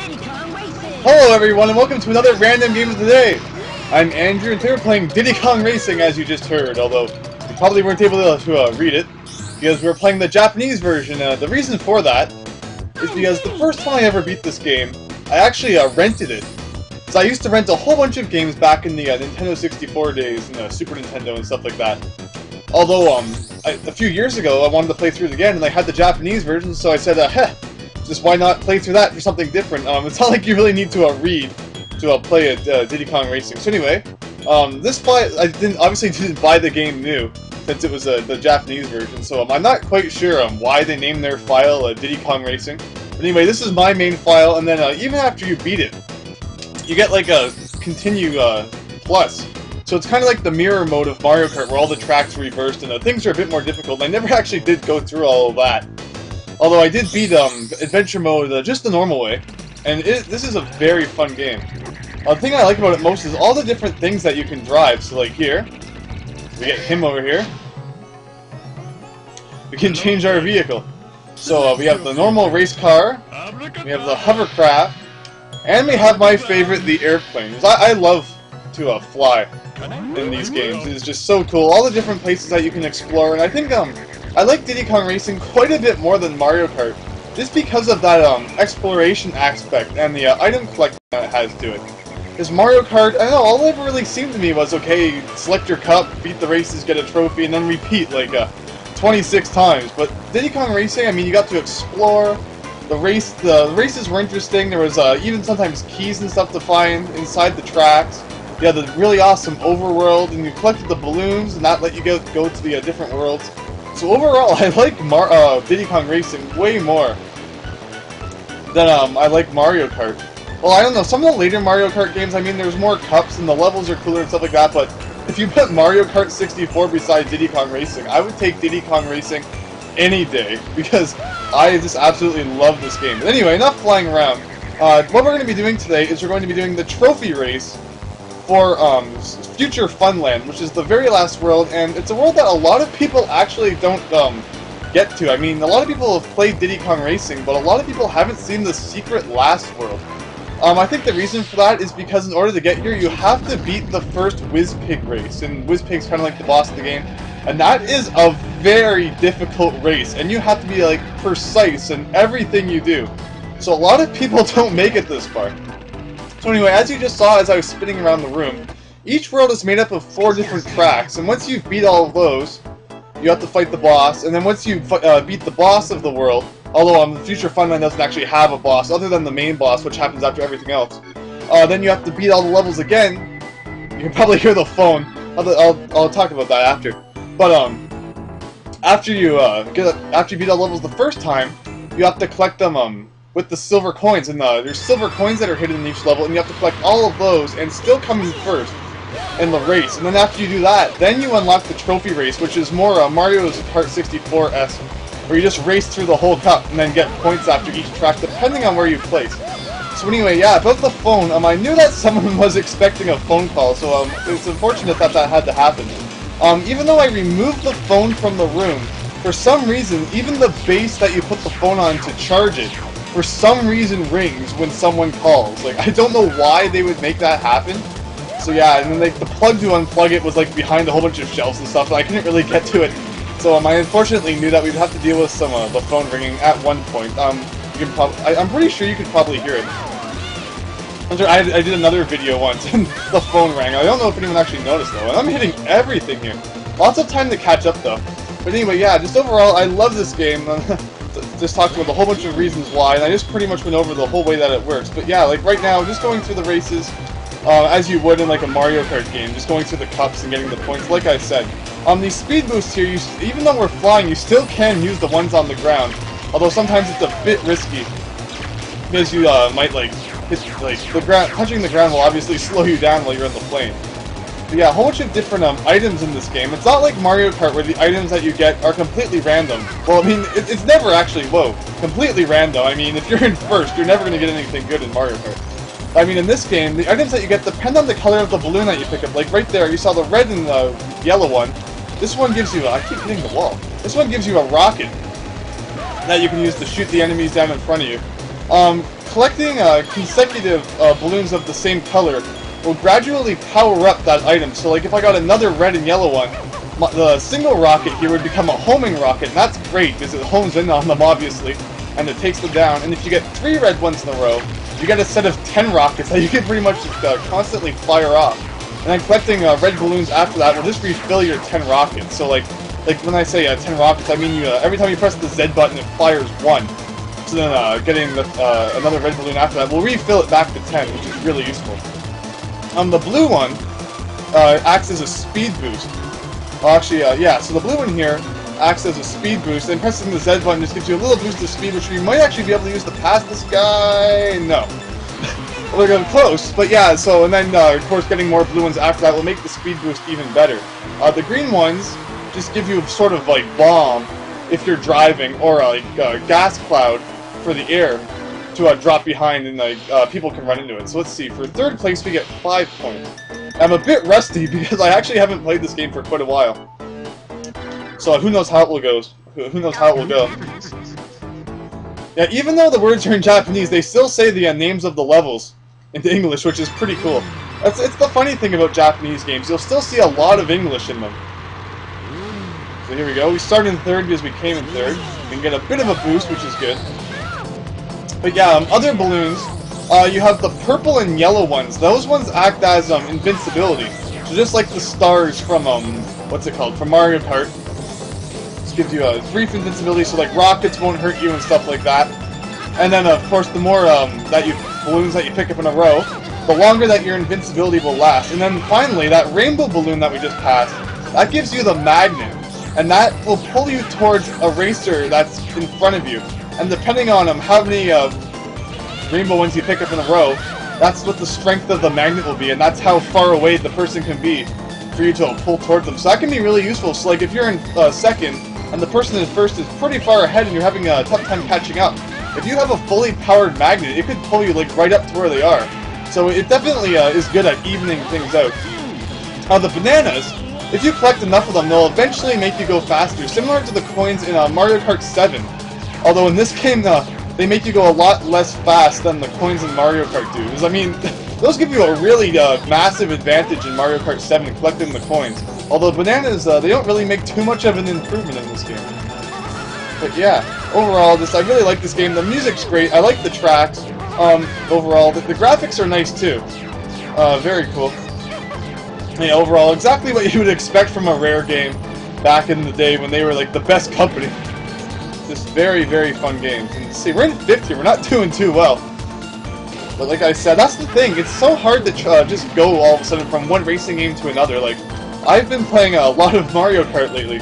Diddy Kong Racing. Hello everyone and welcome to another random game of the day. I'm Andrew and today we're playing Diddy Kong Racing as you just heard, although you probably weren't able to read it because we're playing the Japanese version. The reason for that is because the first time I ever beat this game, I actually rented it. So I used to rent a whole bunch of games back in the Nintendo 64 days and the Super Nintendo and stuff like that. Although a few years ago I wanted to play through it again and I had the Japanese version, so I said, just why not play through that for something different? It's not like you really need to read to play it, Diddy Kong Racing. So anyway, this file, I obviously didn't buy the game new, since it was the Japanese version, so I'm not quite sure why they named their file Diddy Kong Racing. But anyway, this is my main file, and then even after you beat it, you get like a continue plus. So it's kind of like the mirror mode of Mario Kart, where all the tracks are reversed and things are a bit more difficult. And I never actually did go through all of that. Although I did beat Adventure Mode just the normal way, and this is a very fun game. The thing I like about it most is all the different things that you can drive. So like here, we get him over here. We can change our vehicle. So we have the normal race car, we have the hovercraft, and we have my favorite, the airplane. I love to fly in these games. It's just so cool. All the different places that you can explore, and I think I like Diddy Kong Racing quite a bit more than Mario Kart, just because of that exploration aspect and the item collecting that it has to it. Because Mario Kart, I don't know, all it ever really seemed to me was, okay, select your cup, beat the races, get a trophy, and then repeat like 26 times. But Diddy Kong Racing, I mean, you got to explore. The races were interesting. There was even sometimes keys and stuff to find inside the tracks. You had the really awesome overworld, and you collected the balloons, and that let you go to the different worlds. So overall, I like Diddy Kong Racing way more than I like Mario Kart. Well, I don't know, some of the later Mario Kart games, I mean, there's more cups and the levels are cooler and stuff like that, but if you put Mario Kart 64 beside Diddy Kong Racing, I would take Diddy Kong Racing any day, because I just absolutely love this game. But anyway, enough flying around. What we're going to be doing today is we're going to be doing the trophy race for Future Funland, which is the very last world, and it's a world that a lot of people actually don't get to. I mean, a lot of people have played Diddy Kong Racing, but a lot of people haven't seen the secret last world. I think the reason for that is because in order to get here, you have to beat the first Wizpig Race, and Wizpig's kind of like the boss of the game, and that is a very difficult race, and you have to be like precise in everything you do. So a lot of people don't make it this far. So anyway, as you just saw as I was spinning around the room, each world is made up of 4 different tracks, and once you beat all of those, you have to fight the boss, and then once you beat the boss of the world, although Future Funland doesn't actually have a boss other than the main boss, which happens after everything else, then you have to beat all the levels again. You can probably hear the phone. I'll talk about that after. But after you beat all the levels the first time, you have to collect them with the silver coins, and there's silver coins that are hidden in each level, and you have to collect all of those and still come in first in the race. And then after you do that, then you unlock the trophy race, which is more Mario's Kart 64-esque, where you just race through the whole cup and then get points after each track, depending on where you place. So anyway, yeah, about the phone, I knew that someone was expecting a phone call, so it's unfortunate that that had to happen. Even though I removed the phone from the room, for some reason, even the base that you put the phone on to charge it, for some reason rings when someone calls. Like, I don't know why they would make that happen. So yeah, and then like the plug to unplug it was like behind a whole bunch of shelves and stuff, and I couldn't really get to it. So I unfortunately knew that we'd have to deal with some the phone ringing at one point. You can I'm pretty sure you could probably hear it. I did another video once, and the phone rang. I don't know if anyone actually noticed though, and I'm hitting everything here. Lots of time to catch up though. But anyway, yeah, just overall, I love this game. Just talked about a whole bunch of reasons why, and I just pretty much went over the whole way that it works. But yeah, like right now, just going through the races, as you would in like a Mario Kart game, just going through the cups and getting the points, like I said. These speed boosts here, even though we're flying, you still can use the ones on the ground. Although sometimes it's a bit risky, because you might like hit the ground. Punching the ground will obviously slow you down while you're in the plane. But yeah, a whole bunch of different items in this game. It's not like Mario Kart where the items that you get are completely random. Well, I mean, it's never actually, completely random. I mean, if you're in first, you're never going to get anything good in Mario Kart. I mean, in this game, the items that you get depend on the color of the balloon that you pick up. Like right there, you saw the red and the yellow one. This one gives you, I keep hitting the wall. This one gives you a rocket that you can use to shoot the enemies down in front of you. Collecting consecutive balloons of the same color will gradually power up that item. So like if I got another red and yellow one, the single rocket here would become a homing rocket, and that's great because it homes in on them obviously, and it takes them down. And if you get 3 red ones in a row, you get a set of 10 rockets that you can pretty much just, constantly fire off. And then collecting red balloons after that will just refill your 10 rockets. So like when I say 10 rockets, I mean every time you press the Z button, it fires 1. So then getting another red balloon after that will refill it back to 10, which is really useful. The blue one acts as a speed boost. Well, actually, yeah, so the blue one here acts as a speed boost, and pressing the Z button just gives you a little boost of speed, which you might actually be able to use to pass this guy. No. We're getting close, but yeah, so, and then, of course, getting more blue ones after that will make the speed boost even better. The green ones just give you sort of like bomb if you're driving, or like gas cloud for the air to drop behind, and like people can run into it. So let's see, for 3rd place we get 5 points. I'm a bit rusty because I actually haven't played this game for quite a while. So who knows how it will go. Who knows how it will go. Yeah, even though the words are in Japanese, they still say the names of the levels into English, which is pretty cool. It's the funny thing about Japanese games. You'll still see a lot of English in them. So here we go. We start in 3rd because we came in 3rd. We can get a bit of a boost, which is good. But yeah, other balloons, you have the purple and yellow ones. Those ones act as invincibility. So just like the stars from what's it called? From Mario Kart. This gives you a brief invincibility, so like rockets won't hurt you and stuff like that. And then of course the more balloons that you pick up in a row, the longer that your invincibility will last. And then finally, that rainbow balloon that we just passed, that gives you the magnet, and that will pull you towards a racer that's in front of you. And depending on how many rainbow ones you pick up in a row, that's what the strength of the magnet will be, and that's how far away the person can be for you to pull towards them. So that can be really useful. So like if you're in 2nd, and the person in 1st is pretty far ahead and you're having a tough time catching up, if you have a fully powered magnet, it could pull you like right up to where they are. So it definitely is good at evening things out. The bananas, if you collect enough of them, they'll eventually make you go faster, similar to the coins in Mario Kart 7. Although in this game, they make you go a lot less fast than the coins in Mario Kart do. Because, I mean, those give you a really massive advantage in Mario Kart 7 collecting the coins. Although bananas, they don't really make too much of an improvement in this game. But yeah, overall, I really like this game. The music's great. I like the tracks. Overall, the graphics are nice too. Very cool. Yeah, overall, exactly what you would expect from a Rare game back in the day when they were like the best company. Just very, very fun games. And see, we're in 5th here. We're not doing too well. But like I said, that's the thing. It's so hard to just go all of a sudden from one racing game to another. Like, I've been playing a lot of Mario Kart lately,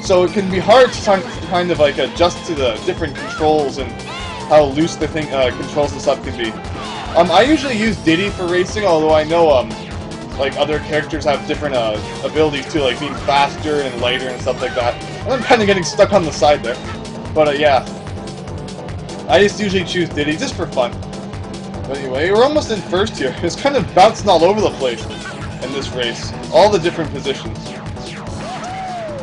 so it can be hard to kind of like adjust to the different controls and how loose the controls and stuff can be. I usually use Diddy for racing, although I know like other characters have different abilities too, like being faster and lighter and stuff like that. And I'm kind of getting stuck on the side there. But yeah, I just usually choose Diddy just for fun. But anyway, we're almost in 1st here. It's kind of bouncing all over the place in this race. All the different positions.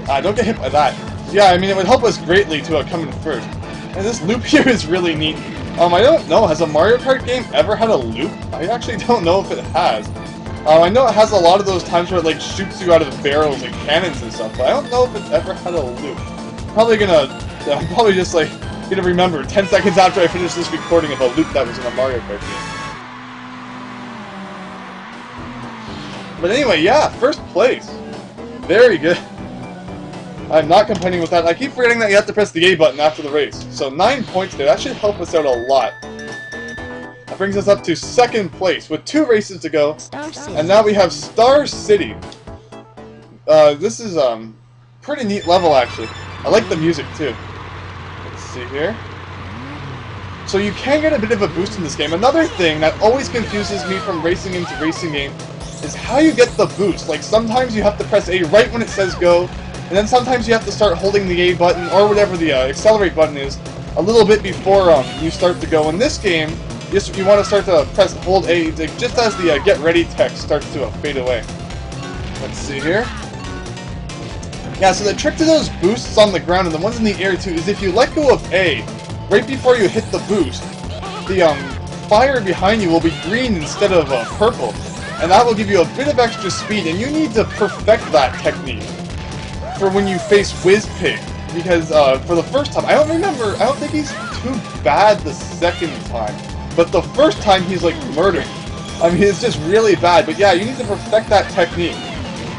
Don't get hit by that. Yeah, I mean, it would help us greatly to come in 1st. And this loop here is really neat. I don't know, has a Mario Kart game ever had a loop? I actually don't know if it has. I know it has a lot of those times where it like shoots you out of barrels and cannons and stuff, but I don't know if it's ever had a loop. I'm probably just like gonna remember 10 seconds after I finish this recording of a loop that was in a Mario Kart game. But anyway, yeah, 1st place. Very good. I'm not complaining with that. I keep forgetting that you have to press the A button after the race. So 9 points there. That should help us out a lot. That brings us up to 2nd place with 2 races to go. And now we have Star City. This is pretty neat level actually. I like the music too. Let's see here. So you can get a bit of a boost in this game. Another thing that always confuses me from racing into racing game is how you get the boost. Like sometimes you have to press A right when it says go, and then sometimes you have to start holding the A button or whatever the accelerate button is a little bit before you start to go. In this game, you want to start to hold A just as the get ready text starts to fade away. Let's see here. Yeah, so the trick to those boosts on the ground and the ones in the air too is if you let go of A right before you hit the boost, the fire behind you will be green instead of purple, and that will give you a bit of extra speed, and you need to perfect that technique for when you face Wizpig, because for the first time, I don't think he's too bad the second time, but the first time he's like murder. I mean, it's just really bad, but yeah, you need to perfect that technique,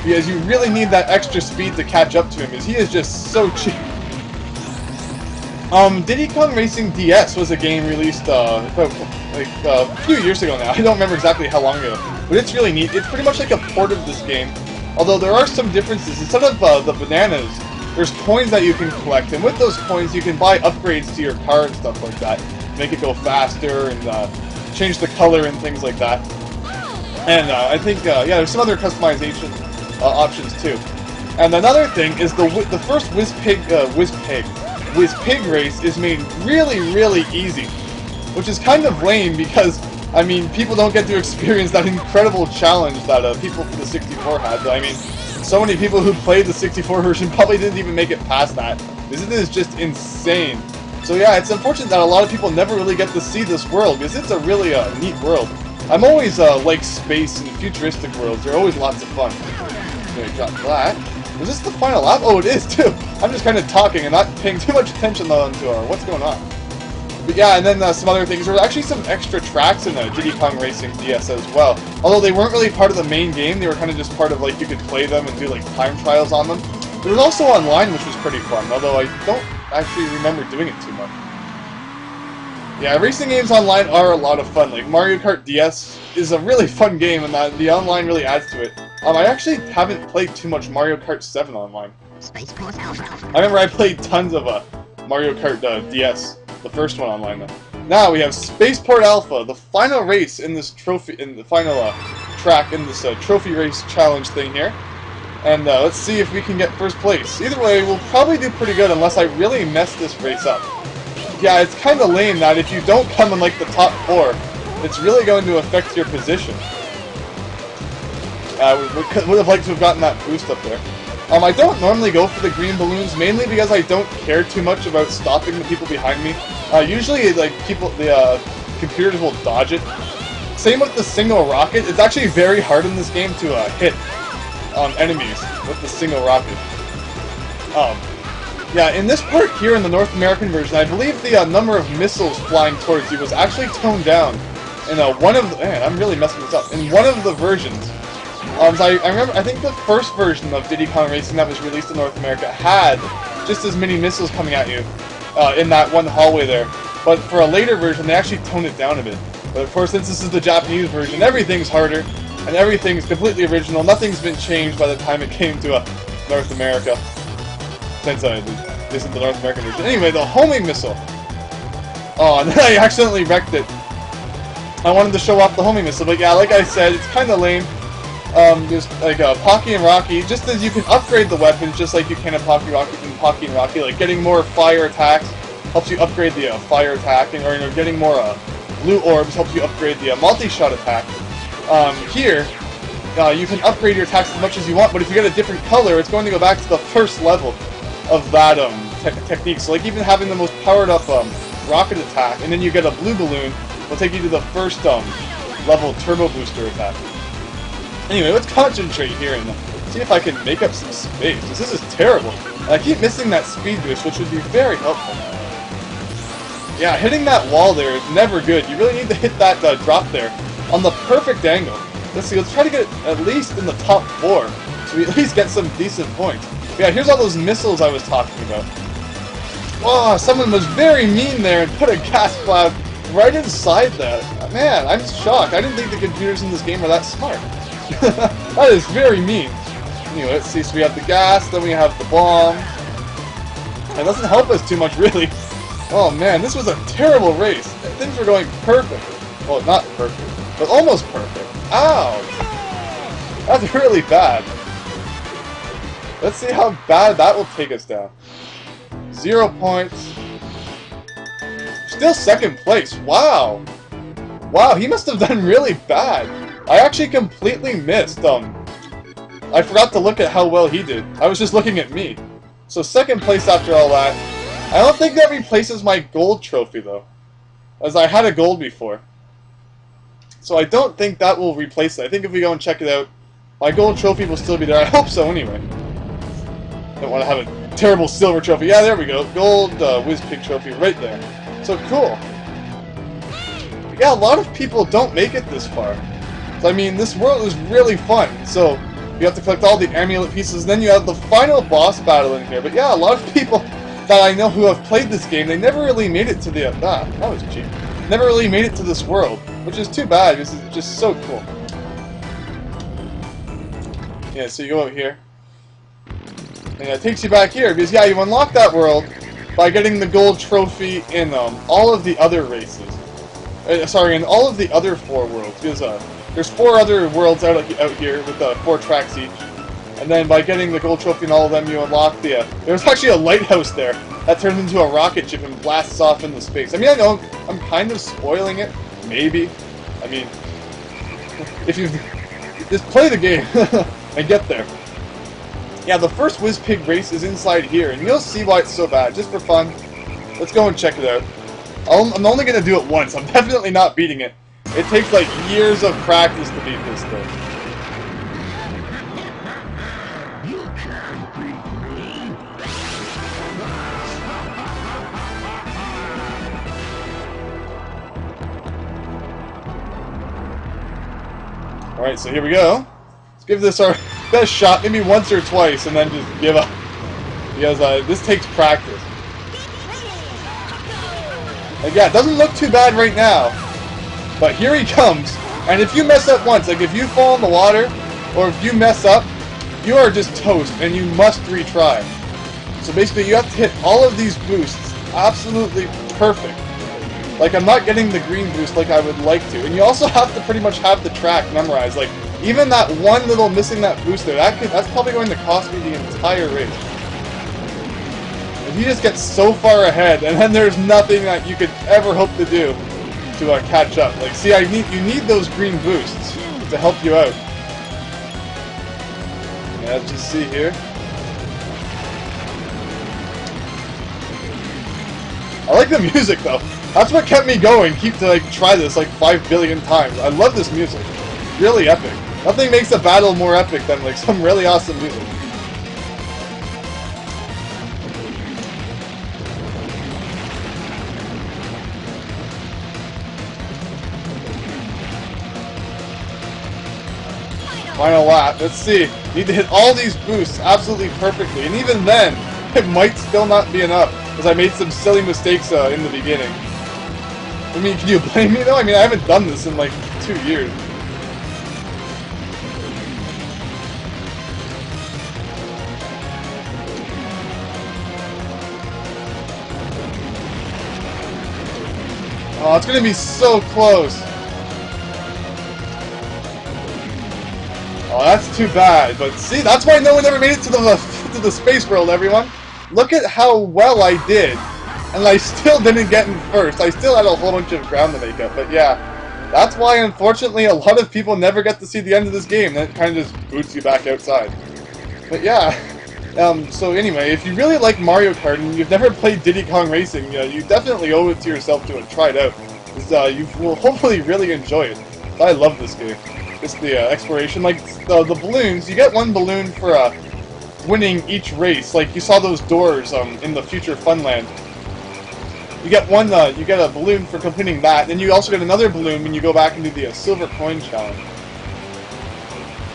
because you really need that extra speed to catch up to him, because he is just so cheap. Diddy Kong Racing DS was a game released a few years ago now. I don't remember exactly how long ago, but it's really neat. It's pretty much like a port of this game, although there are some differences. Instead of the bananas, there's coins that you can collect, and with those coins you can buy upgrades to your car and stuff like that. Make it go faster and change the color and things like that. And I think, yeah, there's some other customization options too. And another thing is the first Wizpig Race is made really, really easy, which is kind of lame because, I mean, people don't get to experience that incredible challenge that people for the 64 had. I mean, so many people who played the 64 version probably didn't even make it past that. This is just insane. So yeah, it's unfortunate that a lot of people never really get to see this world, because it's a really neat world. I'm always like space and futuristic worlds. They're always lots of fun. Okay, drop that. Is this the final lap? Oh, it is too! I'm just kind of talking and not paying too much attention onto what's going on. But yeah, and then some other things. There were actually some extra tracks in Diddy Kong Racing DS as well. Although they weren't really part of the main game, they were kind of just part of, like, you could play them and do, like, time trials on them. There was also online, which was pretty fun, although I don't actually remember doing it too much. Yeah, racing games online are a lot of fun. Like, Mario Kart DS is a really fun game, and the online really adds to it. I actually haven't played too much Mario Kart 7 online. Spaceport Alpha. I remember I played tons of Mario Kart DS, the first one online though. Now we have Spaceport Alpha, the final race in this the final track in this trophy race challenge thing here. And let's see if we can get first place. Either way, we'll probably do pretty good unless I really mess this race up. Yeah, it's kind of lame that if you don't come in like the top 4, it's really going to affect your position. Would have liked to have gotten that boost up there. I don't normally go for the green balloons, mainly because I don't care too much about stopping the people behind me. Usually, like, the computers will dodge it. Same with the single rocket. It's actually very hard in this game to hit enemies with the single rocket. Yeah, in this part here in the North American version, I believe the number of missiles flying towards you was actually toned down in one of the... Man, I'm really messing this up. In one of the versions. I think the first version of Diddy Kong Racing that was released in North America had just as many missiles coming at you in that one hallway there. But for a later version, they actually toned it down a bit. But of course, since this is the Japanese version, everything's harder, and everything's completely original. Nothing's been changed by the time it came to North America. Since this is the North American version. Anyway, the homing missile. Oh, and then I accidentally wrecked it. I wanted to show off the homing missile, but yeah, like I said, it's kind of lame. Just like Pocky and Rocky, just as you can upgrade the weapons, just like you can in Pocky and Rocky, like getting more fire attacks helps you upgrade the fire attack, or you know, getting more blue orbs helps you upgrade the multi-shot attack. Here, you can upgrade your attacks as much as you want, but if you get a different color, it's going to go back to the first level of that technique. So like even having the most powered up rocket attack, and then you get a blue balloon, will take you to the first level turbo booster attack. Anyway, let's concentrate here and see if I can make up some space, because this is terrible. And I keep missing that speed boost, which would be very helpful. Yeah, hitting that wall there is never good. You really need to hit that drop there on the perfect angle. Let's see, let's try to get it at least in the top 4, so we at least get some decent points. But yeah, here's all those missiles I was talking about. Oh, someone was very mean there and put a gas cloud right inside that. Man, I'm shocked. I didn't think the computers in this game were that smart. That is very mean. Anyway, let's see. So we have the gas, then we have the bomb. It doesn't help us too much, really. Oh man, this was a terrible race. Things were going perfect. Well, not perfect, but almost perfect. Ouch! That's really bad. Let's see how bad that will take us down. 0 points. Still second place. Wow. Wow, he must have done really bad. I actually completely missed. I forgot to look at how well he did. I was just looking at me. So second place after all that. I don't think that replaces my gold trophy though. as I had a gold before. So I don't think that will replace it. I think if we go and check it out, my gold trophy will still be there. I hope so anyway. Don't want to have a terrible silver trophy. Yeah, there we go. Gold Wizpig trophy right there. So cool. But yeah, a lot of people don't make it this far. So I mean, this world is really fun. So you have to collect all the amulet pieces, then you have the final boss battle in here. But yeah, a lot of people that I know who have played this game, they never really made it to the... that was cheap. Never really made it to this world, which is too bad. This is just so cool. Yeah, so you go out here. And it takes you back here, because yeah, you unlock that world by getting the gold trophy in all of the other races. Sorry, in all of the other 4 worlds, because there's 4 other worlds out here with 4 tracks each. And then by getting the gold trophy in all of them, you unlock the... there's actually a lighthouse there that turns into a rocket ship and blasts off into space. I mean, I know I'm kind of spoiling it, maybe. I mean, if you just play the game and get there. Yeah, the first Wizpig Race is inside here, and you'll see why it's so bad. Just for fun, let's go and check it out. I'm only going to do it once. I'm definitely not beating it. It takes like years of practice to beat this thing. Alright, so here we go. Let's give this our best shot, maybe once or twice, and then just give up. Because this takes practice. Like, yeah, it doesn't look too bad right now. But here he comes. And if you mess up once, like if you fall in the water, or if you mess up, you are just toast, and you must retry. So basically, you have to hit all of these boosts absolutely perfect. Like, I'm not getting the green boost like I would like to. And you also have to pretty much have the track memorized. Like, even that one little missing that boost there, that's probably going to cost me the entire race. And he just gets so far ahead, and then there's nothing that you could ever hope to do to catch up. Like, see, you need those green boosts to help you out. Yeah, let's just see here. I like the music though. That's what kept me going. Try this like 5 billion times. I love this music. Really epic. Nothing makes a battle more epic than like some really awesome music. Final lap. Let's see. Need to hit all these boosts absolutely perfectly, and even then, it might still not be enough, because I made some silly mistakes in the beginning. I mean, can you blame me though? I mean, I haven't done this in like 2 years. Oh, it's gonna be so close. Oh, that's too bad. But see, that's why no one ever made it to the space world, everyone. Look at how well I did. And I still didn't get in first. I still had a whole bunch of ground to make up. But yeah, that's why, unfortunately, a lot of people never get to see the end of this game. That kind of just boots you back outside. But yeah, so anyway, if you really like Mario Kart and you've never played Diddy Kong Racing, you definitely owe it to yourself to try it out. Because you will hopefully really enjoy it. I love this game. Just the exploration. Like, the balloons, you get one balloon for winning each race. Like, you saw those doors in the Future Funland. You get one, you get a balloon for completing that, then you also get another balloon when you go back and do the Silver Coin Challenge.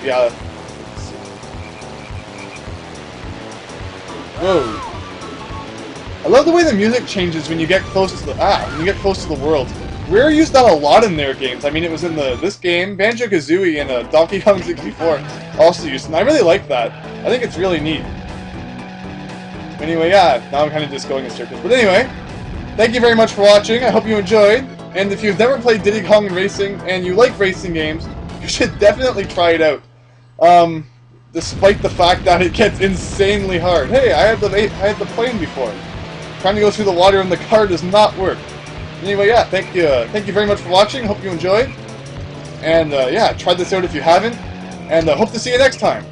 Yeah. Whoa. I love the way the music changes when you get close to the world. Rare used that a lot in their games. I mean, it was in this game, Banjo-Kazooie and Donkey Kong 64 also used, and I really like that. I think it's really neat. Anyway, yeah, now I'm kind of just going in circles. But anyway, thank you very much for watching. I hope you enjoyed. And if you've never played Diddy Kong Racing and you like racing games, you should definitely try it out. Despite the fact that it gets insanely hard. Hey, I had the plane before. Trying to go through the water in the car does not work. Anyway, yeah, thank you very much for watching. Hope you enjoyed. And yeah, try this out if you haven't. And hope to see you next time.